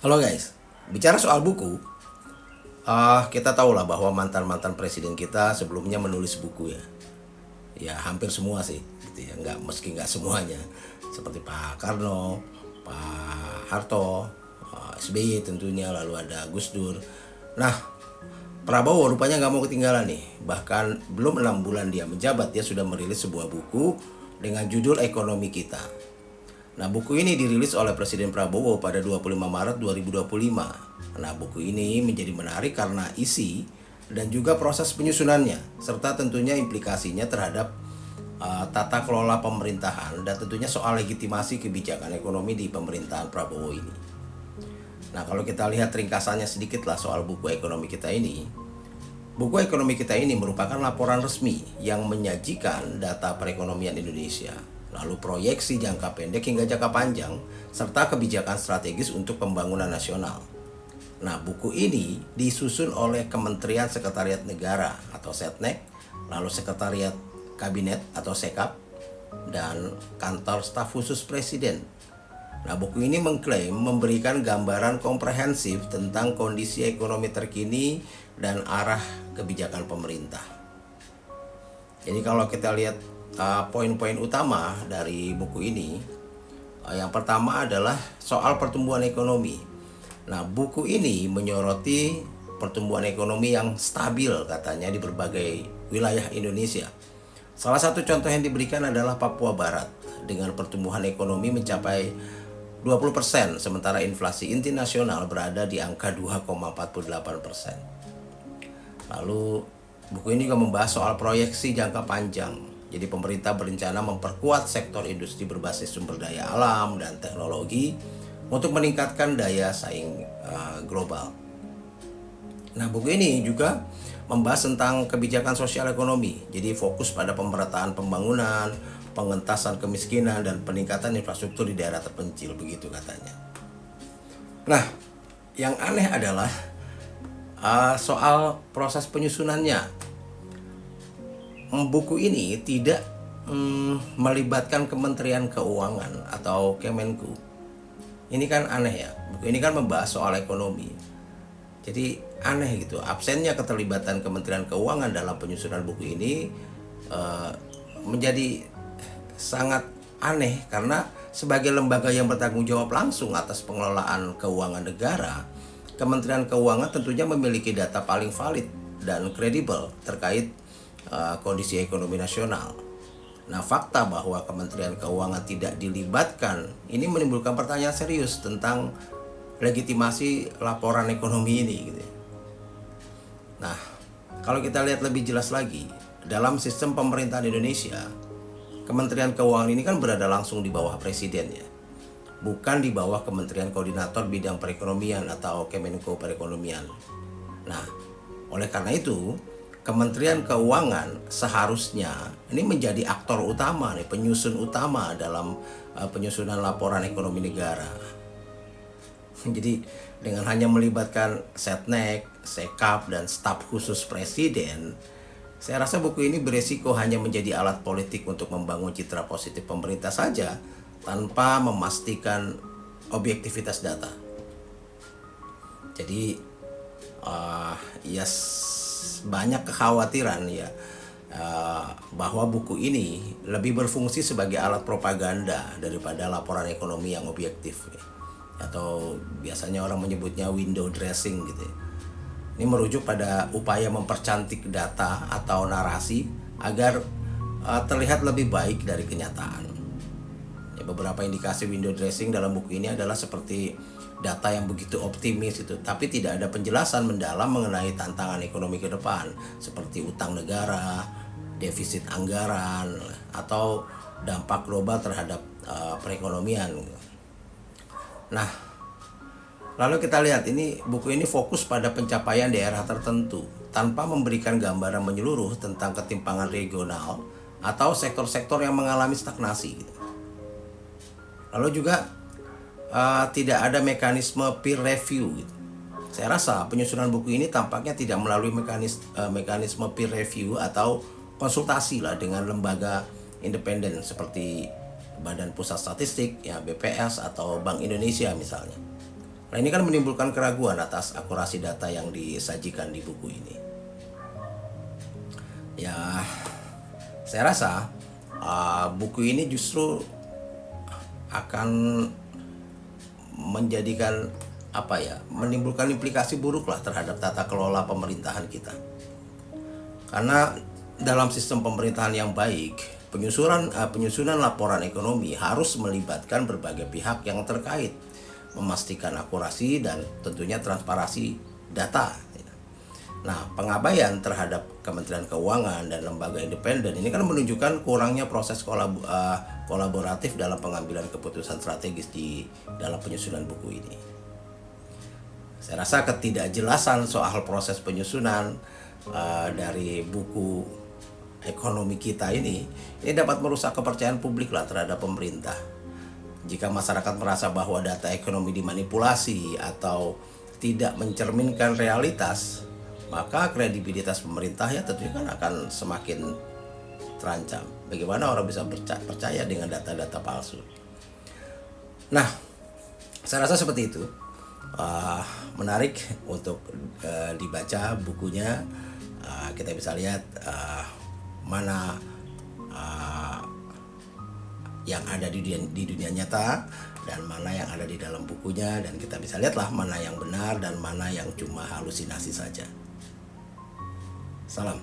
Halo guys, bicara soal buku, kita tahu lah bahwa mantan-mantan presiden kita sebelumnya menulis buku ya. Ya hampir semua sih, gitu ya. Meski nggak semuanya, seperti Pak Karno, Pak Harto, SBY tentunya, lalu ada Gus Dur. Nah, Prabowo rupanya nggak mau ketinggalan nih. Bahkan belum 6 bulan dia menjabat, dia sudah merilis sebuah buku dengan judul Ekonomi Kita. Nah, buku ini dirilis oleh Presiden Prabowo pada 25 Maret 2025. Nah, buku ini menjadi menarik karena isi dan juga proses penyusunannya, serta tentunya implikasinya terhadap tata kelola pemerintahan dan tentunya soal legitimasi kebijakan ekonomi di pemerintahan Prabowo ini. Nah, kalau kita lihat ringkasannya sedikit lah soal buku ekonomi kita ini. Buku ekonomi kita ini merupakan laporan resmi yang menyajikan data perekonomian Indonesia, lalu proyeksi jangka pendek hingga jangka panjang, serta kebijakan strategis untuk pembangunan nasional. Nah, buku ini disusun oleh Kementerian Sekretariat Negara atau Setnek, lalu Sekretariat Kabinet atau Sekap, dan Kantor Staf Khusus Presiden. Nah, buku ini mengklaim memberikan gambaran komprehensif tentang kondisi ekonomi terkini dan arah kebijakan pemerintah. Jadi kalau kita lihat poin-poin utama dari buku ini, yang pertama adalah soal pertumbuhan ekonomi. Nah, buku ini menyoroti pertumbuhan ekonomi yang stabil katanya di berbagai wilayah Indonesia. Salah satu contoh yang diberikan adalah Papua Barat dengan pertumbuhan ekonomi mencapai 20%, sementara inflasi inti nasional berada di angka 2,48%. Lalu buku ini juga membahas soal proyeksi jangka panjang. Jadi pemerintah berencana memperkuat sektor industri berbasis sumber daya alam dan teknologi untuk meningkatkan daya saing global. Nah, buku ini juga membahas tentang kebijakan sosial ekonomi. Jadi fokus pada pemerataan pembangunan, pengentasan kemiskinan, dan peningkatan infrastruktur di daerah terpencil, begitu katanya. Nah, yang aneh adalah soal proses penyusunannya. Buku ini tidak melibatkan Kementerian Keuangan atau Kemenku. Ini kan aneh ya. Buku ini kan membahas soal ekonomi. Jadi aneh gitu. Absennya keterlibatan Kementerian Keuangan dalam penyusunan buku ini menjadi sangat aneh karena sebagai lembaga yang bertanggung jawab langsung atas pengelolaan keuangan negara, Kementerian Keuangan tentunya memiliki data paling valid dan kredibel terkait kondisi ekonomi nasional. Nah, fakta bahwa Kementerian Keuangan tidak dilibatkan ini menimbulkan pertanyaan serius tentang legitimasi laporan ekonomi ini gitu. Nah, kalau kita lihat lebih jelas lagi, dalam sistem pemerintahan Indonesia, Kementerian Keuangan ini kan berada langsung di bawah Presiden ya, bukan di bawah Kementerian Koordinator Bidang Perekonomian atau Kemenko Perekonomian. Nah, oleh karena itu, Kementerian Keuangan seharusnya ini menjadi aktor utama nih, penyusun utama dalam penyusunan laporan ekonomi negara. Jadi dengan hanya melibatkan Setnek, Sekap, dan staf khusus Presiden, saya rasa buku ini beresiko hanya menjadi alat politik untuk membangun citra positif pemerintah saja tanpa memastikan objektivitas data. Jadi banyak kekhawatiran ya bahwa buku ini lebih berfungsi sebagai alat propaganda daripada laporan ekonomi yang objektif ya. Atau biasanya orang menyebutnya window dressing gitu ya. Ini merujuk pada upaya mempercantik data atau narasi agar terlihat lebih baik dari kenyataan. Ya, beberapa indikasi window dressing dalam buku ini adalah seperti data yang begitu optimis itu, tapi tidak ada penjelasan mendalam mengenai tantangan ekonomi ke depan, seperti utang negara, defisit anggaran, atau dampak global terhadap perekonomian. Nah, lalu kita lihat buku ini fokus pada pencapaian daerah tertentu tanpa memberikan gambaran menyeluruh tentang ketimpangan regional atau sektor-sektor yang mengalami stagnasi. Lalu juga tidak ada mekanisme peer review. Saya rasa penyusunan buku ini tampaknya tidak melalui mekanisme peer review atau konsultasi lah dengan lembaga independen seperti Badan Pusat Statistik, ya BPS, atau Bank Indonesia misalnya. Nah, ini kan menimbulkan keraguan atas akurasi data yang disajikan di buku ini. Ya, saya rasa buku ini justru akan menjadikan menimbulkan implikasi buruk lah terhadap tata kelola pemerintahan kita. Karena dalam sistem pemerintahan yang baik, penyusunan laporan ekonomi harus melibatkan berbagai pihak yang terkait, memastikan akurasi dan tentunya transparansi data. Nah, pengabaian terhadap Kementerian Keuangan dan lembaga independen ini kan menunjukkan kurangnya proses kolaboratif dalam pengambilan keputusan strategis di dalam penyusunan buku ini. Saya rasa ketidakjelasan soal proses penyusunan dari buku ekonomi kita ini dapat merusak kepercayaan publik lah terhadap pemerintah. Jika masyarakat merasa bahwa data ekonomi dimanipulasi atau tidak mencerminkan realitas, maka kredibilitas pemerintah ya tentunya kan akan semakin terancam. Bagaimana orang bisa percaya dengan data-data palsu? Nah, saya rasa seperti itu. Menarik untuk dibaca bukunya. Kita bisa lihat mana yang ada di dunia nyata dan mana yang ada di dalam bukunya, dan kita bisa lihatlah mana yang benar dan mana yang cuma halusinasi saja. Salam.